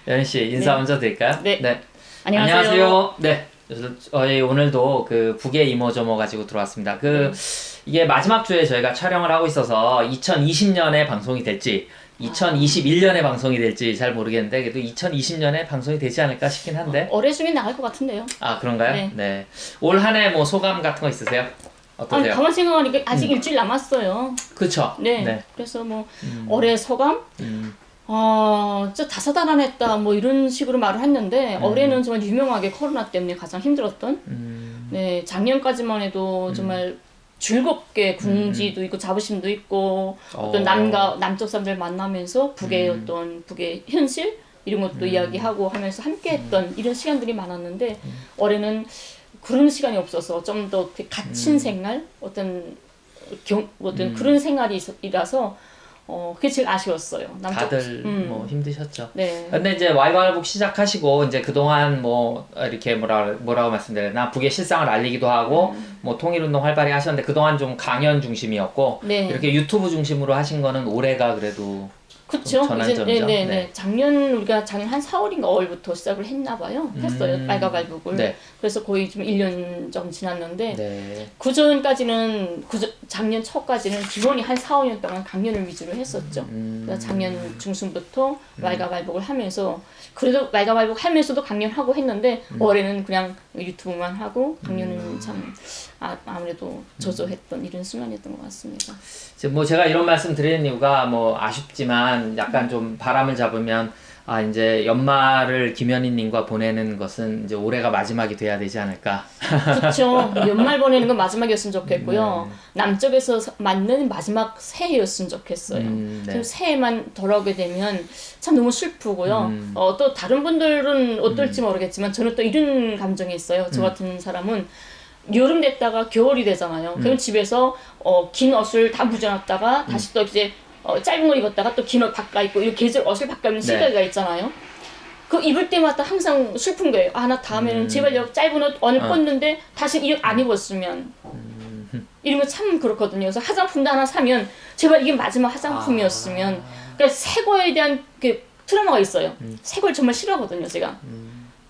여린 씨 인사 네. 먼저 드릴까요? 네. 안녕하세요. 안녕하세요. 네. 그래서 저희 오늘도 그 북의 이모저모 가지고 들어왔습니다. 이게 마지막 주에 저희가 촬영을 하고 있어서 2020년에 방송이 될지 2021년에 방송이 될지 잘 모르겠는데 그래도 2020년에 방송이 되지 않을까 싶긴 한데. 올해 중에 나갈 것 같은데요. 아, 그런가요? 네. 올 한 해 뭐 소감 같은 거 있으세요? 어떠세요? 가만 생각하니까 아직 일주일 남았어요. 그쵸? 네. 그래서 뭐 올해 소감? 진짜 다사다난했다 뭐 이런 식으로 말을 했는데 올해는 정말 유명하게 코로나 때문에 가장 힘들었던 네, 작년까지만 해도 정말 즐겁게 궁지도 있고 자부심도 있고 어떤 남쪽 사람들 만나면서 북의 북의 현실 이런 것도 이야기하고 하면서 함께했던 이런 시간들이 많았는데 올해는 그런 시간이 없어서 좀 더 갇힌 생활 어떤 그런 생활이라서 그게 제일 아쉬웠어요. 다들 뭐 힘드셨죠. 네. 근데 이제 와이가북 시작하시고 이제 그동안 뭐 이렇게 뭐라고 말씀드려나 북의 실상을 알리기도 하고 뭐 통일운동 활발히 하셨는데 그동안 좀 강연 중심이었고 네. 이렇게 유튜브 중심으로 하신 거는 올해가 그래도 그쵸. 전환점이죠. 네. 우리가 작년 한 4월인가 5월부터 시작을 했나 봐요. 했어요. 와이가북을. 네. 그래서 거의 좀 1년 좀 지났는데 네. 작년 초까지는 기본이 한 4, 5년 동안 강연을 위주로 했었죠. 그래서 작년 중순부터 와이가북을 하면서 그래도 와이가북 하면서도 강연하고 했는데 올해는 그냥 유튜브만 하고 강연은 참 아무래도 저조했던 이런 순간이었던 것 같습니다. 뭐 제가 이런 말씀 드리는 이유가 뭐 아쉽지만 약간 좀 바람을 잡으면 이제 연말을 김현희님과 보내는 것은 이제 올해가 마지막이 돼야 되지 않을까. 그렇죠. 연말 보내는 건 마지막이었으면 좋겠고요. 남쪽에서 맞는 마지막 새해였으면 좋겠어요. 지금 새해만 돌아오게 되면 참 너무 슬프고요. 또 다른 분들은 어떨지 모르겠지만 저는 또 이런 감정이 있어요. 저 같은 사람은 여름 됐다가 겨울이 되잖아요. 그럼 집에서 긴 옷을 다 묻어놨다가 다시 또 이제 짧은 거 입었다가 또 긴 옷 바꿔 입고 이렇게 계절 옷을 바꿔 입는 시기가 있잖아요. 그 입을 때마다 항상 슬픈 거예요. 나 다음에는 제발 짧은 옷 오늘 껐는데 다시 안 입었으면 이런 거 참 그렇거든요. 그래서 화장품도 하나 사면 제발 이게 마지막 화장품이었으면 그러니까 새 거에 대한 그 트라우마가 있어요. 새 걸 정말 싫어하거든요, 제가.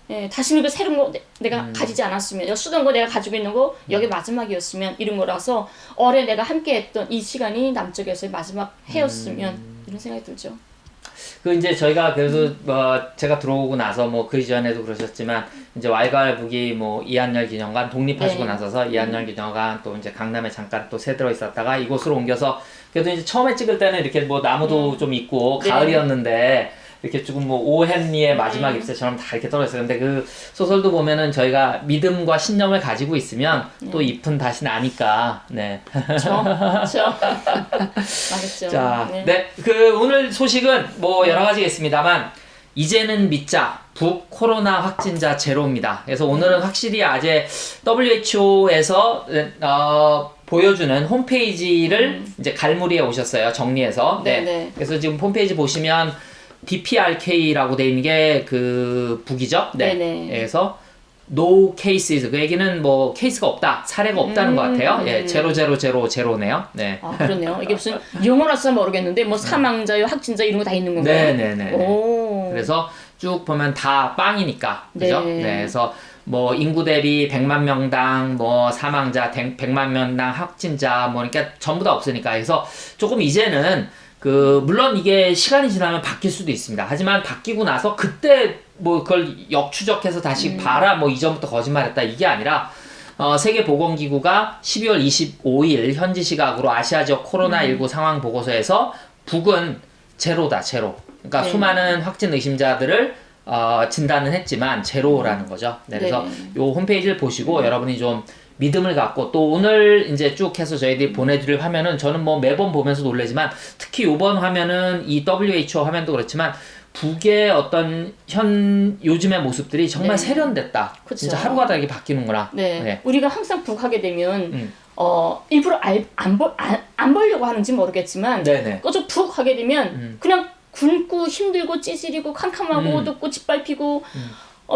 예, 다시는 그 새로운 거 내가 가지지 않았으면 쓰던 거 내가 가지고 있는 거 여기 마지막이었으면 이런 거라서 올해 내가 함께 했던 이 시간이 남쪽에서의 마지막 해였으면 이런 생각이 들죠. 이제 저희가 그래도 제가 들어오고 나서 뭐 그 이전에도 그러셨지만 이제 와이가북이 뭐 이한열 기념관 독립하시고 나서서 이한열 기념관 또 이제 강남에 잠깐 또 새들어 있었다가 이곳으로 옮겨서 그래도 이제 처음에 찍을 때는 이렇게 뭐 나무도 좀 있고 가을이었는데 이렇게 조금 뭐 오헨리의 마지막 잎새처럼 다 이렇게 떨어졌어요. 근데 그 소설도 보면은 저희가 믿음과 신념을 가지고 있으면 또 잎은 다시 나니까. 네. 그렇죠. 맞겠죠. 자, 오늘 소식은 뭐 여러 가지가 있습니다만 이제는 믿자. 북 코로나 확진자 제로입니다. 그래서 오늘은 확실히 아재 WHO에서 보여주는 홈페이지를 이제 갈무리에 오셨어요. 정리해서. 네. 그래서 지금 홈페이지 보시면 DPRK라고 돼 있는 게 그 북이죠. 네. 그래서 no cases. 그 얘기는 뭐 케이스가 없다, 사례가 없다는 것 같아요. 예, 0000네요. 네. 그렇네요. 이게 무슨 영어라서 모르겠는데 뭐 사망자요, 확진자 이런 거 다 있는 건가요? 네네네. 그래서 쭉 보면 다 빵이니까, 그죠? 네. 그래서 뭐 인구 대비 100만 명당 뭐 사망자 100만 명당 확진자 뭐 그러니까 전부 다 없으니까 그래서 조금 이제는 물론 이게 시간이 지나면 바뀔 수도 있습니다. 하지만 바뀌고 나서 그때 뭐 그걸 역추적해서 다시 봐라 뭐 이전부터 거짓말했다 이게 아니라 세계보건기구가 12월 25일 현지 시각으로 아시아 지역 코로나19 상황 보고서에서 북은 제로다, 제로. 그러니까 수많은 확진 의심자들을 진단은 했지만 제로라는 거죠. 네, 그래서 요 홈페이지를 보시고 여러분이 좀 믿음을 갖고 또 오늘 이제 쭉 해서 저희들이 보내드릴 화면은 저는 뭐 매번 보면서 놀라지만 특히 요번 화면은 이 WHO 화면도 그렇지만 북의 어떤 요즘의 모습들이 정말 세련됐다. 그쵸. 진짜 하루가 다르게 바뀌는구나. 네. 우리가 항상 북 하게 되면 일부러 안 보려고 하는지 모르겠지만 꺼져 북 하게 되면 그냥 굶고 힘들고 찌질이고 캄캄하고 어둡고 짓밟히고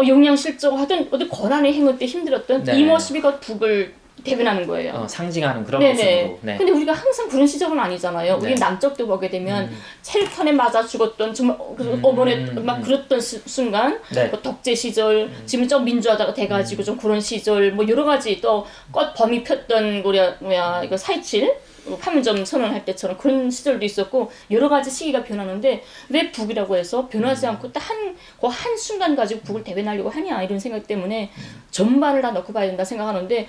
영양실조 하든 어디 고난의 행군 때 힘들었던 이 모습이 곧 북을 대변하는 거예요. 상징하는 그런 네네. 모습으로. 네. 근데 우리가 항상 그런 시절은 아니잖아요. 우리 네. 남쪽도 보게 되면 체류탄에 맞아 죽었던 정말 어머니 막 그랬던 순간 네. 뭐 독재 시절 지금 좀 민주화가 돼가지고 좀 그런 시절 뭐 여러 가지 또 꽃 범이 폈던 뭐야 이거 4.27 판문점 선언할 때처럼 그런 시절도 있었고 여러 가지 시기가 변하는데 왜 북이라고 해서 변하지 않고 딱 한 순간 가지고 북을 대변하려고 하냐 이런 생각 때문에 전반을 다 넣고 봐야 된다 생각하는데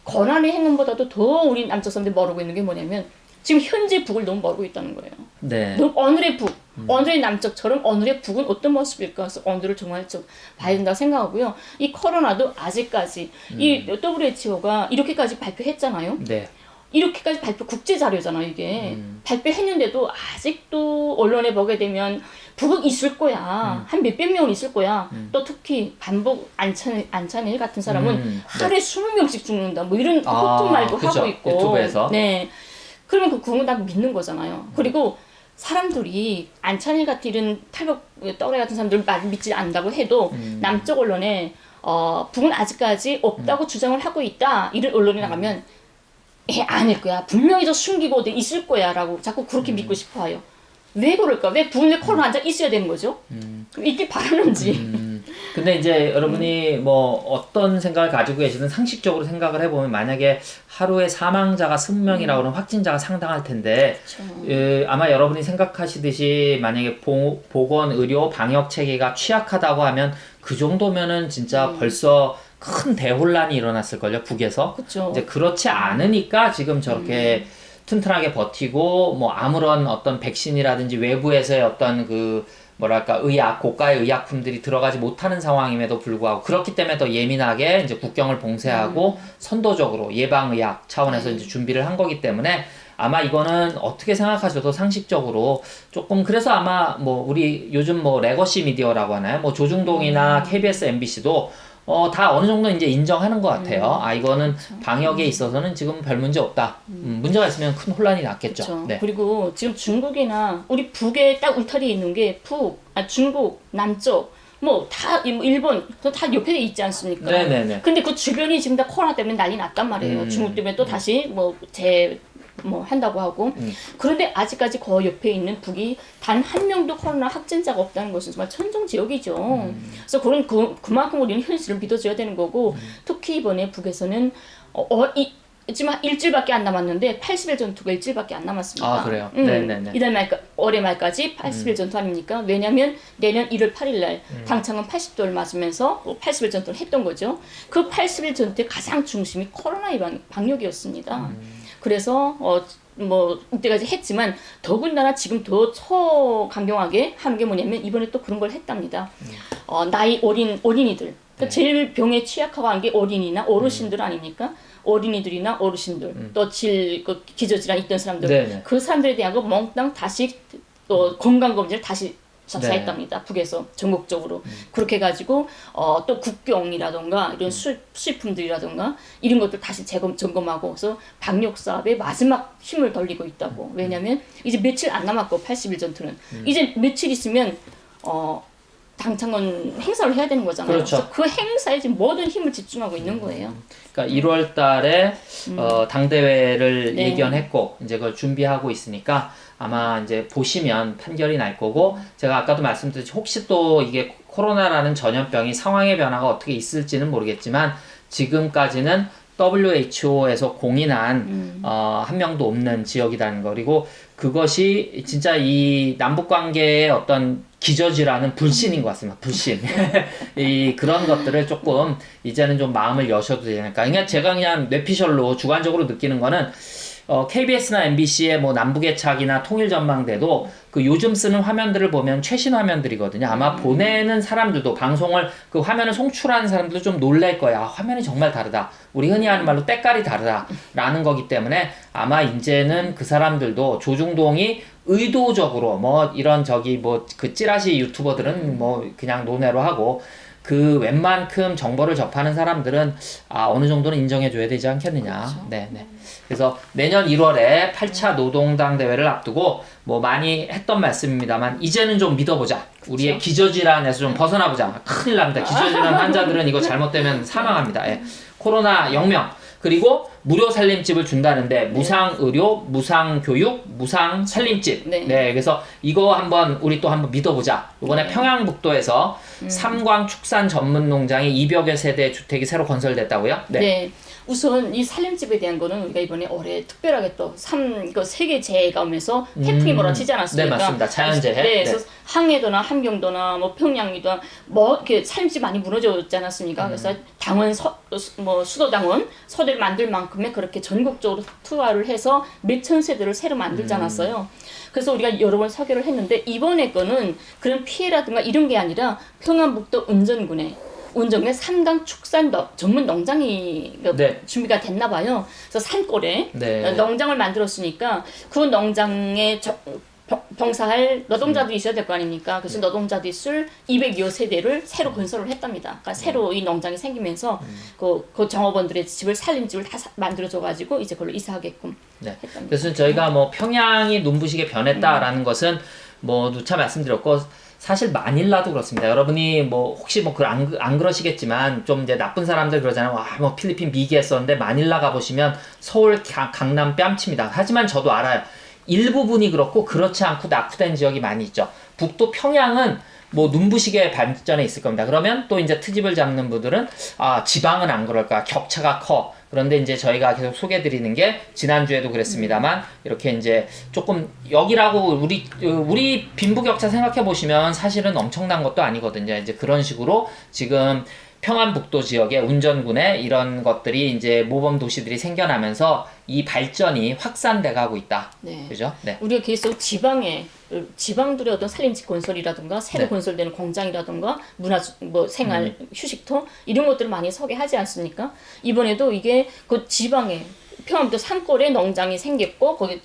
권한의 행운보다도 더 우리 남쪽 사람들이 모르고 있는 게 뭐냐면 지금 현재 북을 너무 모르고 있다는 거예요. 네. 너무 오늘의 북, 오늘의 남쪽처럼 오늘의 북은 어떤 모습일까 해서 오늘을 정말 좀 봐야 된다고 생각하고요. 이 코로나도 아직까지 이 WHO가 이렇게까지 발표했잖아요. 네. 이렇게까지 국제 자료잖아요, 이게. 발표했는데도 아직도 언론에 보게 되면 북은 있을 거야. 한 몇백 명은 있을 거야. 또 특히 반복 안찬일 같은 사람은 하루에 20명씩 죽는다. 뭐 이런 호통 말도 그쵸. 하고 있고. 유튜브에서. 네. 그러면 그건 다 믿는 거잖아요. 그리고 사람들이 안찬일 같은 이런 탈북 또래 같은 사람들 말 믿지 않는다고 해도 남쪽 언론에 북은 아직까지 없다고 주장을 하고 있다. 이런 언론이 나가면 아닐 거야. 분명히 저 숨기고 있을 거야. 라고 자꾸 그렇게 믿고 싶어 해요. 왜 그럴까? 왜 북에 코로나 환자가 있어야 되는 거죠? 있길 바라는지. 근데 이제 여러분이 뭐 어떤 생각을 가지고 계시든 상식적으로 생각을 해보면 만약에 하루에 사망자가 20명이라고 하면 확진자가 상당할 텐데 아마 여러분이 생각하시듯이 만약에 보건, 의료, 방역 체계가 취약하다고 하면 그 정도면은 진짜 벌써 큰 대혼란이 일어났을걸요, 북에서. 그쵸. 이제 그렇지 않으니까 지금 저렇게 튼튼하게 버티고 뭐 아무런 어떤 백신이라든지 외부에서의 어떤 그 뭐랄까 고가의 의약품들이 들어가지 못하는 상황임에도 불구하고 그렇기 때문에 더 예민하게 이제 국경을 봉쇄하고 선도적으로 예방의학 차원에서 이제 준비를 한 거기 때문에 아마 이거는 어떻게 생각하셔도 상식적으로 조금 그래서 아마 뭐 우리 요즘 뭐 레거시 미디어라고 하나요? 뭐 조중동이나 KBS, MBC도 다 어느 정도 이제 인정하는 것 같아요. 이거는 그쵸. 방역에 있어서는 지금 별 문제 없다. 문제가 있으면 큰 혼란이 났겠죠. 네. 그리고 지금 중국이나 우리 북에 딱 울타리에 있는 게 중국, 남쪽, 뭐 다 일본 다 옆에 있지 않습니까? 네네네. 근데 그 주변이 지금 다 코로나 때문에 난리 났단 말이에요. 중국 때문에 또 다시 한다고 하고 그런데 아직까지 그 옆에 있는 북이 단 한 명도 코로나 확진자가 없다는 것은 정말 천정지역이죠. 그래서 그만큼 우리는 현실을 믿어줘야 되는 거고 특히 이번에 북에서는 지금 일주일밖에 안 남았는데 80일 전투가 일주일밖에 안 남았습니다. 그래요? 네네네. 올해 말까지 80일 전투 아닙니까? 왜냐면 내년 1월 8일 날 당창은 80도를 맞으면서 80일 전투를 했던 거죠. 그 80일 전투의 가장 중심이 코로나 방역이었습니다. 그래서 이때까지 했지만 더군다나 지금 더 초강경하게 하는 게 뭐냐면 이번에 또 그런 걸 했답니다. 나이 어린이들 그러니까 제일 병에 취약하고 하는 게 어린이나 어르신들 아닙니까? 어린이들이나 어르신들 또 기저질환 있던 사람들 그 사람들에 대한 거 몽땅 다시 또 건강검진을 다시 접사했답니다. 북에서 전국적으로 그렇게 해가지고 또 국경이라던가 이런 수입품들이라던가 이런 것들 다시 점검하고 그래서 방역 사업에 마지막 힘을 돌리고 있다고. 왜냐하면 이제 며칠 안 남았고 80일 전투는 이제 며칠 있으면 당창은 행사를 해야 되는 거잖아요. 그렇죠. 그래서 그 행사에 지금 모든 힘을 집중하고 있는 거예요. 그러니까 1월 달에 당대회를 예견했고 이제 그걸 준비하고 있으니까 아마 이제 보시면 판결이 날 거고 제가 아까도 말씀드렸지 혹시 또 이게 코로나라는 전염병이 상황의 변화가 어떻게 있을지는 모르겠지만 지금까지는 WHO에서 공인한 한 명도 없는 지역이라는 거 그리고 그것이 진짜 이 남북 관계의 어떤 기저질환은 불신인 것 같습니다. 불신. 그런 것들을 조금 이제는 좀 마음을 여셔도 되니까. 그러니까 제가 그냥 뇌피셜로 주관적으로 느끼는 거는 KBS나 MBC의 뭐 남북의 착이나 통일 전망대도 그 요즘 쓰는 화면들을 보면 최신 화면들이거든요. 아마 보내는 사람들도 방송을 그 화면을 송출하는 사람들도 좀 놀랄 거야. 화면이 정말 다르다. 우리 흔히 하는 말로 때깔이 다르다라는 거기 때문에 아마 이제는 그 사람들도 조중동이 의도적으로 뭐 이런 그 찌라시 유튜버들은 뭐 그냥 논외로 하고 그 웬만큼 정보를 접하는 사람들은 어느 정도는 인정해줘야 되지 않겠느냐. 그렇죠. 네. 그래서 내년 1월에 8차 노동당 대회를 앞두고 뭐 많이 했던 말씀입니다만 이제는 좀 믿어보자. 우리의 그렇죠. 기저질환에서 좀 벗어나보자. 큰일 납니다. 기저질환 환자들은 이거 잘못되면 사망합니다. 코로나 0명. 그리고 무료 살림집을 준다는데 무상 의료, 무상 교육, 무상 살림집. 네. 그래서 이거 한번 우리 또 한번 믿어보자. 이번에 평양북도에서 삼광 축산 전문 농장에 200여 세대 주택이 새로 건설됐다고요? 네. 우선 이 살림집에 대한 거는 우리가 이번에 올해 특별하게 또 세계 재해가 오면서 태풍이 몰아치지 않았습니까? 네, 맞습니다. 자연재해. 네, 그래서 항해도나 함경도나 뭐 평양이나 뭐 이렇게 살림집 많이 무너졌지 않았습니까? 그래서 당원 수도 당원 서대를 만들 만큼의 그렇게 전국적으로 투하를 해서 몇천 세대를 새로 만들지 않았어요. 그래서 우리가 여러 번 설계를 했는데 이번에 거는 그런 피해라든가 이런 게 아니라 평안북도 운전군에 3강 축산 전문 농장이 준비가 됐나 봐요. 그래서 산골에 농장을 만들었으니까 그 농장에 봉사할 노동자들이 있어야 될 거 아닙니까? 그래서 노동자들이 쓸 202호 세대를 새로 건설을 했답니다. 그러니까 새로 이 농장이 생기면서 그 정업원들의 집을 살림집을 다 만들어줘가지고 이제 그걸로 이사하게끔 했답니다. 그래서 저희가 뭐 평양이 눈부시게 변했다라는 것은 뭐 누차 말씀드렸고 사실 마닐라도 그렇습니다. 여러분이 뭐 혹시 뭐 안 그러시겠지만 좀 이제 나쁜 사람들 그러잖아요. 와, 뭐 필리핀 비기했었는데 마닐라 가보시면 서울 강남 뺨칩니다. 하지만 저도 알아요. 일부분이 그렇고 그렇지 않고 낙후된 지역이 많이 있죠. 북도 평양은 뭐 눈부시게 발전해 있을 겁니다. 그러면 또 이제 트집을 잡는 분들은 지방은 안 그럴까 격차가 커. 그런데 이제 저희가 계속 소개해드리는 게 지난주에도 그랬습니다만 이렇게 이제 조금 여기라고 우리 빈부격차 생각해 보시면 사실은 엄청난 것도 아니거든요. 이제 그런 식으로 지금 평안북도 지역의 운전군에 이런 것들이 이제 모범 도시들이 생겨나면서 이 발전이 확산돼 가고 있다. 그죠? 우리가 계속 지방들의 어떤 살림집 건설이라든가 새로 건설되는 공장이라든가 생활 휴식터 이런 것들을 많이 소개하지 않습니까? 이번에도 이게 그 지방에 평안북도 산골에 농장이 생겼고 거기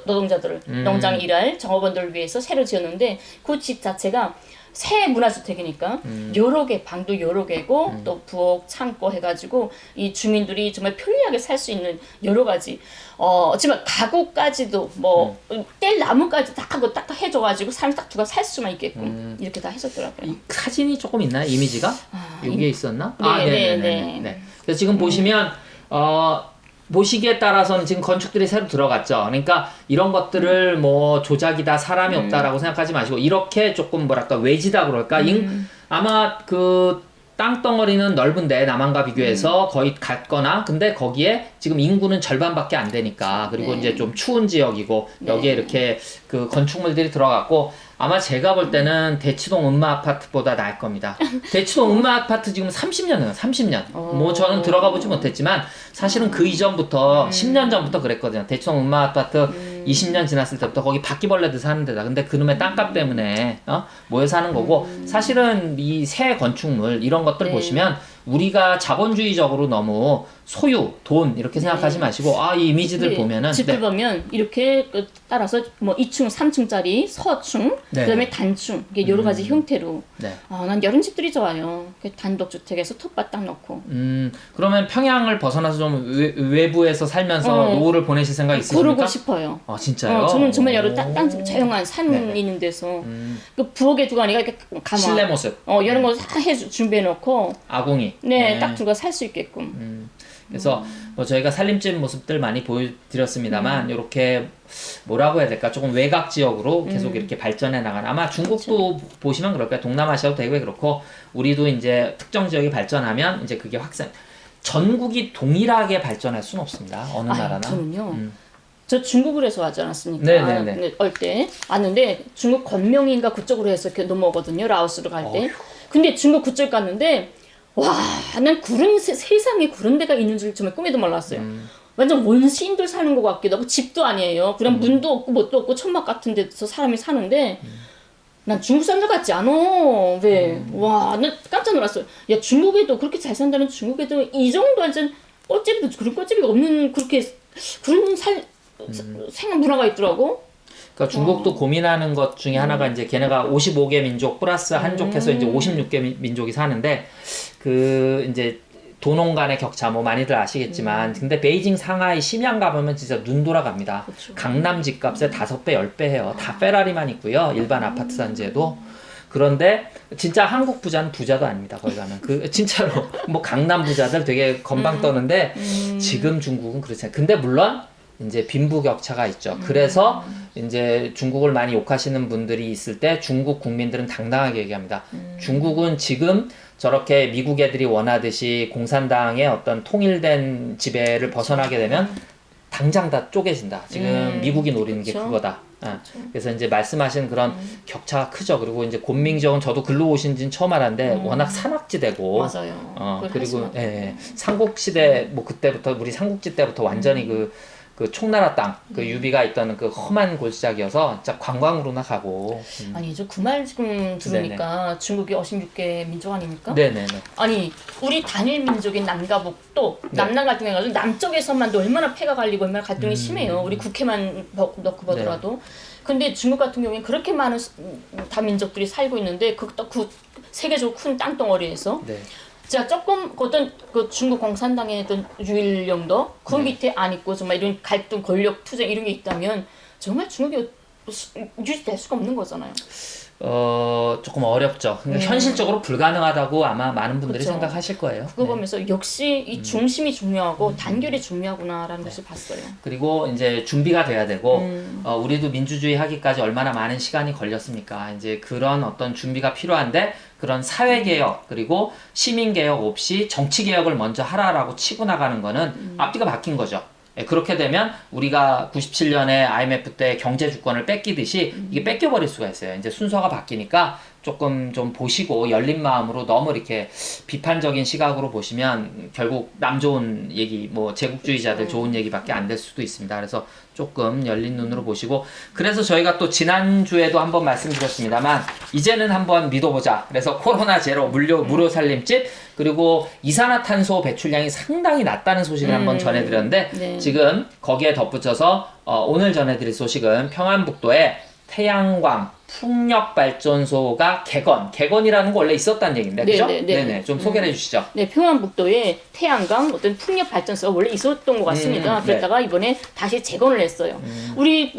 노동자들을 농장 일할 정업원들을 위해서 새로 지었는데 그 집 자체가 새 문화주택이니까 여러 개 방도 여러 개고 또 부엌 창고 해가지고 이 주민들이 정말 편리하게 살 수 있는 여러 가지 지금 가구까지도 뭐 뗄 나무까지 딱 하고 딱 해줘가지고 사람이 딱 들어가 살 수만 있게끔 이렇게 다 해줬더라고요. 이 사진이 조금 있나요? 이미지가? 여기에 있었나? 네. 그래서 지금 보시면 보시기에 따라서는 지금 건축들이 새로 들어갔죠. 그러니까 이런 것들을 뭐 조작이다, 사람이 없다라고 생각하지 마시고 이렇게 조금 뭐랄까 외지다 그럴까? 아마 그 땅덩어리는 넓은데 남한과 비교해서 거의 같거나 근데 거기에 지금 인구는 절반밖에 안 되니까 그리고 이제 좀 추운 지역이고 여기에 이렇게 그 건축물들이 들어갔고 아마 제가 볼 때는 대치동 음마 아파트보다 나을 겁니다. 대치동 음마 아파트 지금 30년이에요. 30년. 뭐 저는 들어가 보지 못했지만 사실은 그 이전부터 10년 전부터 그랬거든요. 대치동 음마 아파트 20년 지났을 때부터 거기 바퀴벌레들 사는 데다. 근데 그놈의 땅값 때문에 모여 사는 거고 사실은 이 새 건축물 이런 것들 보시면 우리가 자본주의적으로 너무 소유, 돈 이렇게 생각하지 마시고 이 이미지들 보면은 집들 보면 이렇게 따라서 뭐 2층, 3층짜리 서층, 그다음에 단층 이게 여러 가지 형태로 난 이런 집들이 좋아요. 단독주택에서 텃밭 딱 넣고. 그러면 평양을 벗어나서 좀 외부에서 살면서 노후를 보내실 생각 있으십니까? 그러고 싶어요. 진짜요? 저는 정말 여러 땅집 조용한 산 있는 데서 그 부엌에 두고 하니까 이렇게 가만 실내 모습 이런 거 다 준비해 놓고 아궁이 딱 들어가 살 수 있게끔. 그래서 뭐 저희가 살림집 모습들 많이 보여드렸습니다만 이렇게 뭐라고 해야 될까 조금 외곽 지역으로 계속 이렇게 발전해 나가는 아마 중국도 보시면 그럴 거예요. 동남아시아도 되게 그렇고 우리도 이제 특정 지역이 발전하면 이제 그게 확산 전국이 동일하게 발전할 수는 없습니다. 어느 나라나. 저는요. 저 중국을 해서 왔지 않았습니까? 네네네. 올 때 왔는데 중국 건명인가 그쪽으로 해서 이렇게 넘어오거든요. 라오스로 갈 때. 근데 중국 그쪽 갔는데 와, 난 세상에 그런 데가 있는 줄 정말 꿈에도 몰랐어요. 완전 원시인들 사는 것 같기도 하고 집도 아니에요. 그냥 문도 없고 뭣도 없고 천막 같은 데서 사람이 사는데 난 중국 사람들 같지 않아. 왜? 와, 난 깜짝 놀랐어요. 야, 중국에도 그렇게 잘 산다는 중국에도 이 정도 완전 꽃집도 그런 꽃집이 없는 그런 생활 문화가 있더라고. 그러니까 중국도 고민하는 것 중에 하나가 이제 걔네가 55개 민족 플러스 한족 해서 이제 56개 민족이 사는데 그 이제 도농 간의 격차 뭐 많이들 아시겠지만 근데 베이징, 상하이, 심양 가보면 진짜 눈 돌아갑니다. 강남 집값의 5배, 10배 해요. 다 페라리만 있고요. 일반 아파트 단지에도. 그런데 진짜 한국 부자는 부자도 아닙니다. 거기 가면 그 진짜로 뭐 강남 부자들 되게 건방 떠는데 지금 중국은 그렇지 않아요. 근데 물론 이제 빈부격차가 있죠. 그래서 이제 중국을 많이 욕하시는 분들이 있을 때 중국 국민들은 당당하게 얘기합니다. 중국은 지금 저렇게 미국 애들이 원하듯이 공산당의 어떤 통일된 지배를 벗어나게 되면 당장 다 쪼개진다. 지금 미국이 노리는 게 그거다. 그래서 이제 말씀하신 그런 격차가 크죠. 그리고 이제 곤민정은 저도 글로 오신 지는 처음 알았는데 워낙 산악지대고 맞아요. 그리고 삼국시대 뭐 그때부터 우리 삼국지 때부터 완전히 그 총나라 땅, 그 유비가 있던 그 험한 골짜기여서 진짜 관광으로나 가고. 아니 저 그 말 지금 들으니까 네네. 중국이 56개 민족 아닙니까? 네네네. 아니 우리 단일 민족인 남과북도 남남 갈등해가지고 남쪽에서만도 얼마나 패가 갈리고 얼마나 갈등이 심해요. 우리 국해만 넣고 보더라도. 네. 근데 중국 같은 경우에는 그렇게 많은 다민족들이 살고 있는데 그 세계적으로 큰 땅덩어리에서 네. 자 조금 어떤 그 중국 공산당의 어떤 유일령도 그 밑에 안 있고 정말 이런 갈등 권력 투쟁 이런 게 있다면 정말 중국이 유지될 수가 없는 거잖아요. 조금 어렵죠. 그러니까 현실적으로 불가능하다고 아마 많은 분들이 그렇죠. 생각하실 거예요. 그거 보면서 역시 이 중심이 중요하고 단결이 중요하구나라는 것을 봤어요. 그리고 이제 준비가 돼야 되고 우리도 민주주의 하기까지 얼마나 많은 시간이 걸렸습니까? 이제 그런 어떤 준비가 필요한데 그런 사회개혁 그리고 시민개혁 없이 정치개혁을 먼저 하라라고 치고 나가는 거는 앞뒤가 바뀐 거죠. 그렇게 되면 우리가 97년에 IMF 때 경제 주권을 뺏기듯이 이게 뺏겨버릴 수가 있어요. 이제 순서가 바뀌니까 조금 좀 보시고 열린 마음으로 너무 이렇게 비판적인 시각으로 보시면 결국 남 좋은 얘기, 뭐 제국주의자들 좋은 얘기밖에 안 될 수도 있습니다. 그래서 조금 열린 눈으로 보시고 그래서 저희가 또 지난주에도 한번 말씀드렸습니다만 이제는 한번 믿어보자. 그래서 코로나 제로 무료 살림집 그리고 이산화탄소 배출량이 상당히 낮다는 소식을 한번 전해드렸는데 네. 지금 거기에 덧붙여서 오늘 전해드릴 소식은 평안북도에 태양광 풍력발전소가 개건이라는 거 원래 있었다는 얘기인데, 그죠? 네네. 좀 소개해 주시죠. 네, 평안북도에 태양광 어떤 풍력발전소가 원래 있었던 것 같습니다. 그랬다가 이번에 다시 재건을 했어요. 우리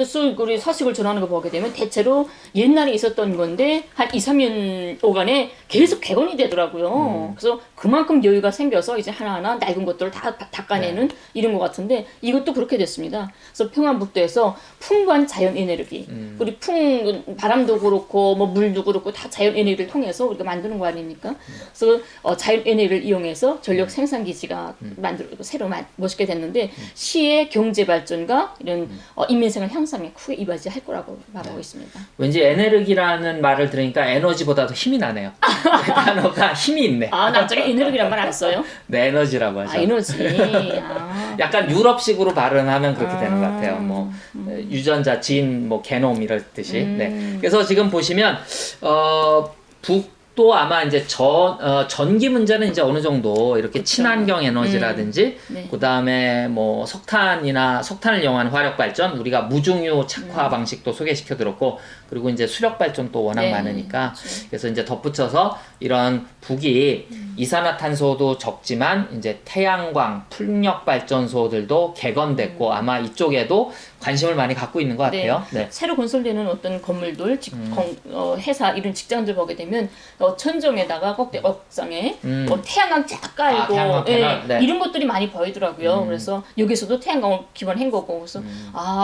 서식을 전하는 거 보게 되면 대체로 옛날에 있었던 건데 한 2, 3년 오간에 계속 개건이 되더라고요. 그래서 그만큼 여유가 생겨서 이제 하나하나 낡은 것들을 다 닦아내는 이런 것 같은데 이것도 그렇게 됐습니다. 그래서 평안북도에서 풍부한 자연 에너지, 우리 바람도 그렇고 뭐 물도 그렇고 다 자연 에너지를 통해서 우리가 만드는 거 아닙니까? 그래서 자연 에너지를 이용해서 전력 생산 기지가 만들고 새로 멋있게 됐는데 시의 경제 발전과 이런 인민생활 향상에 크게 이바지할 거라고 말하고 있습니다. 왠지 에너지라는 말을 들으니까 에너지보다도 힘이 나네요. 단어가 힘이 있네. 남쪽에 에너지란 말 안 써요? 네, 에너지라고 하죠. 에너지. 약간 유럽식으로 발음하면 그렇게 되는 것 같아요. 뭐 유전자, 진, 뭐 게놈 이럴 듯이. 네. 그래서 지금 보시면 북도 아마 이제 전기 문제는 이제 어느 정도 이렇게 그쵸. 친환경 에너지라든지 그 다음에 뭐 석탄을 이용한 화력 발전 우리가 무중유 착화 방식도 소개시켜 드렸고 그리고 이제 수력 발전도 워낙 많으니까 그래서 이제 덧붙여서 이런 북이 이산화탄소도 적지만 이제 태양광 풍력 발전소들도 개건됐고 아마 이쪽에도 관심을 많이 갖고 있는 것 같아요. 네. 새로 건설되는 어떤 건물들, 회사 이런 직장들 보게 되면 천정에다가 꼭대 억장에 태양광 쫙 깔고 태양광 패널, 이런 것들이 많이 보이더라고요. 그래서 여기서도 태양광을 기반한 거고 그래서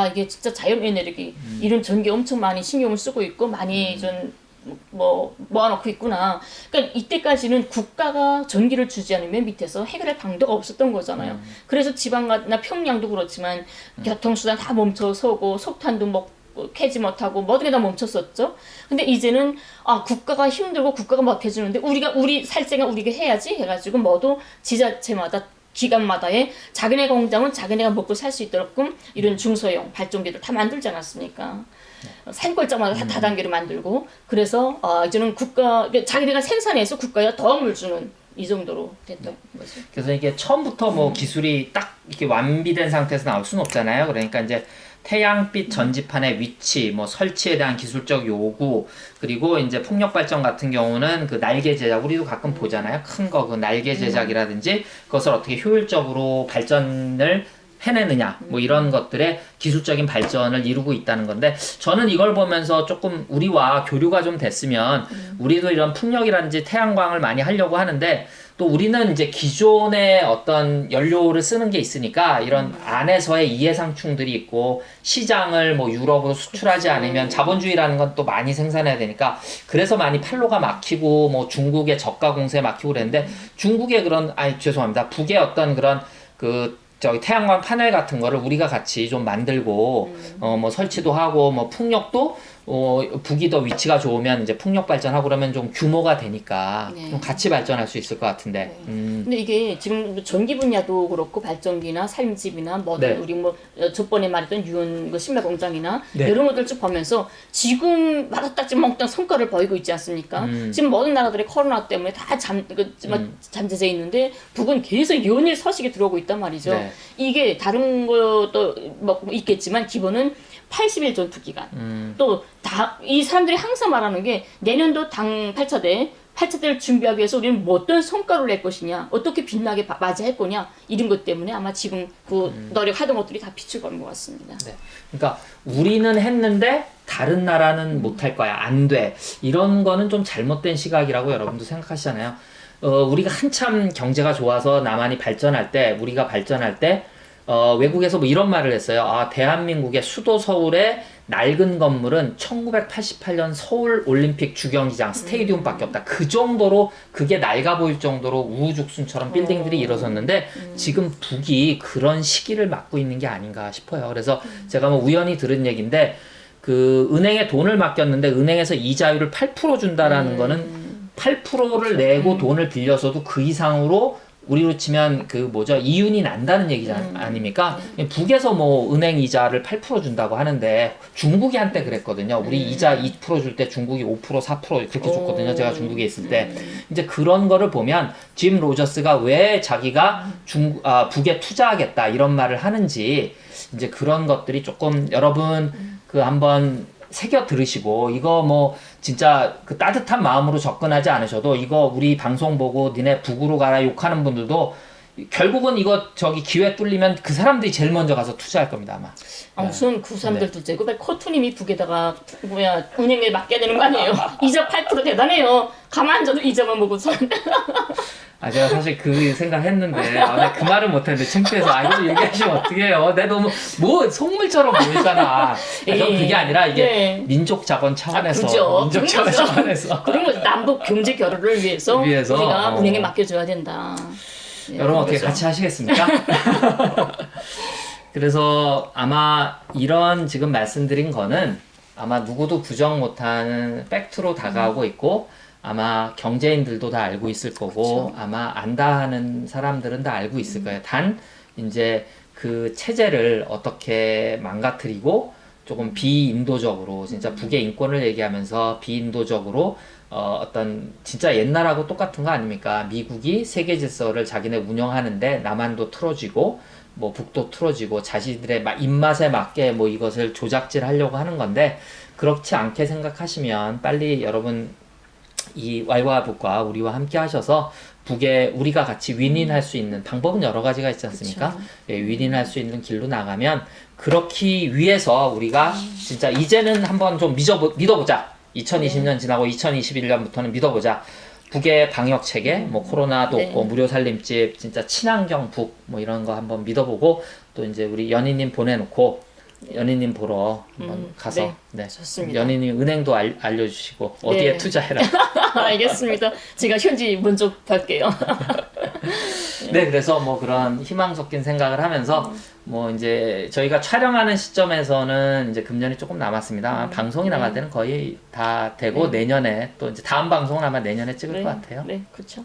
이게 진짜 자연 에너지 이런 전기 엄청 많이 신경을 쓰고 있고 많이 좀 모아놓고 있구나. 그러니까 이때까지는 국가가 전기를 주지 않으면 밑에서 해결할 방도가 없었던 거잖아요. 그래서 지방이나 평양도 그렇지만 교통수단 다 멈춰서고 석탄도 캐지 못하고 모든 게 다 멈췄었죠. 근데 이제는 국가가 힘들고 국가가 못 해주는데 우리 살생을 우리가 해야지 해가지고 모두 지자체마다 기관마다의 자기네 공장은 자기네가 먹고 살 수 있도록끔 이런 중소형 발전기들 다 만들지 않았습니까? 산골짜마다 다단계로 만들고 그래서 이제는 자기네가 생산해서 국가에 도움을 주는 이 정도로 됐던 거죠. 그래서 이게 처음부터 뭐 기술이 딱 이렇게 완비된 상태에서 나올 수는 없잖아요. 그러니까 이제 태양빛 전지판의 위치, 뭐 설치에 대한 기술적 요구, 그리고 이제 풍력 발전 같은 경우는 그 날개 제작, 우리도 가끔 보잖아요. 큰 거 그 날개 제작이라든지 그것을 어떻게 효율적으로 발전을 해내느냐 뭐 이런 것들의 기술적인 발전을 이루고 있다는 건데 저는 이걸 보면서 조금 우리와 교류가 좀 됐으면 우리도 이런 풍력이라든지 태양광을 많이 하려고 하는데 또 우리는 이제 기존의 어떤 연료를 쓰는 게 있으니까 이런 안에서의 이해상충들이 있고 시장을 뭐 유럽으로 수출하지 않으면 자본주의라는 건 또 많이 생산해야 되니까 그래서 많이 판로가 막히고 뭐 중국의 저가 공세에 막히고 그랬는데 중국의 그런 죄송합니다. 북의 어떤 그런 저기 태양광 파넬 같은 거를 우리가 같이 좀 만들고 뭐 설치도 하고 뭐 풍력도 북이 더 위치가 좋으면 이제 풍력 발전하고 그러면 좀 규모가 되니까 좀 같이 발전할 수 있을 것 같은데. 근데 이게 지금 전기 분야도 그렇고 발전기나 살림집이나 뭐든 우리 뭐 저번에 말했던 유원 신발 공장이나 이런 것들 쭉 보면서 지금 마다딱지 멍땅 성과를 보이고 있지 않습니까? 지금 모든 나라들이 코로나 때문에 다 잠재져 있는데 북은 계속 연일 서식에 들어오고 있단 말이죠. 이게 다른 것도 뭐 있겠지만 기본은 80일 전투 기간. 또 이 사람들이 항상 말하는 게 내년도 당 8차대를 준비하기 위해서 우리는 뭐 어떤 성과를 낼 것이냐, 어떻게 빛나게 맞이할 거냐 이런 것 때문에 아마 지금 노력하던 것들이 다 빛을 보는 것 같습니다. 네. 그러니까 우리는 했는데 다른 나라는 못할 거야, 안 돼. 이런 거는 좀 잘못된 시각이라고 여러분도 생각하시잖아요. 우리가 한참 경제가 좋아서 남한이 발전할 때, 우리가 발전할 때 외국에서 뭐 이런 말을 했어요. 대한민국의 수도 서울의 낡은 건물은 1988년 서울 올림픽 주경기장 스테디움밖에 없다. 그 정도로 그게 낡아 보일 정도로 우후죽순처럼 빌딩들이 일어섰는데 지금 북이 그런 시기를 맞고 있는 게 아닌가 싶어요. 그래서 제가 뭐 우연히 들은 얘기인데 은행에 돈을 맡겼는데 은행에서 이자율을 8% 준다라는 거는 8%를 내고 돈을 빌려서도 그 이상으로 우리로 치면 이윤이 난다는 얘기 아닙니까? 북에서 뭐 은행 이자를 8% 준다고 하는데 중국이 한때 그랬거든요. 우리 이자 2% 줄 때 중국이 5%, 4% 그렇게 줬거든요. 제가 중국에 있을 때. 이제 그런 거를 보면 짐 로저스가 왜 자기가 북에 투자하겠다 이런 말을 하는지 이제 그런 것들이 조금 여러분 한번 새겨 들으시고 이거 뭐 진짜 따뜻한 마음으로 접근하지 않으셔도 이거 우리 방송 보고 니네 북으로 가라 욕하는 분들도 결국은 이거 기회 뚫리면 그 사람들이 제일 먼저 가서 투자할 겁니다 아마. 우선 그 사람들 둘째고 코투님이 북에다가 은행에 맡겨야 되는 거 아니에요? 이자 8% 대단해요. 가만 앉아도 이자만 먹고서. 제가 사실 그 생각했는데 내가 그 말은 못했는데 창피해서 이거 얘기하시면 어떡해요. 내가 너무 속물처럼 보이잖아. 그게 아니라 이게 민족 자본 차원에서 그죠. 민족 자본 차원에서 그런 거 남북 경제 결혼을 위해서 우리가 은행에 맡겨줘야 된다. 여러분 어떻게 같이 하시겠습니까? 그래서 아마 이런 지금 말씀드린 거는 아마 누구도 부정 못하는 팩트로 다가오고 있고 아마 경제인들도 다 알고 있을 거고 그렇죠. 아마 안다 하는 사람들은 다 알고 있을 거예요. 단 이제 그 체제를 어떻게 망가뜨리고 조금 비인도적으로 진짜 북의 인권을 얘기하면서 비인도적으로 어떤 진짜 옛날하고 똑같은 거 아닙니까? 미국이 세계 질서를 자기네 운영하는데 남한도 틀어지고 뭐 북도 틀어지고 자신들의 입맛에 맞게 뭐 이것을 조작질 하려고 하는 건데 그렇지 않게 생각하시면 빨리 여러분 이 왈와북과 우리와 함께 하셔서 북에 우리가 같이 윈윈할 수 있는 방법은 여러 가지가 있지 않습니까? 윈윈할 수 있는 길로 나가면 그렇기 위해서 우리가 진짜 이제는 한번 좀 믿어보자. 2020년 지나고 2021년부터는 믿어보자. 북의 방역 체계, 뭐 코로나도 없고 무료 살림집, 진짜 친환경 북 뭐 이런 거 한번 믿어보고 또 이제 우리 연희님 보내놓고 연희님 보러 한번 가서 좋습니다. 연희님 은행도 알려주시고 어디에 투자해라. 알겠습니다. 제가 현지 먼저 볼게요. 네, 그래서 뭐 그런 희망 섞인 생각을 하면서 뭐 이제 저희가 촬영하는 시점에서는 이제 금년이 조금 남았습니다. 방송이 나갈 때는 거의 다 되고 내년에 또 이제 다음 방송은 아마 내년에 찍을 것 같아요. 네, 그렇죠.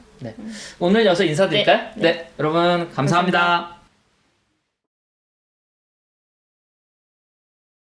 오늘 여기서 인사드릴까요? 네, 여러분 감사합니다.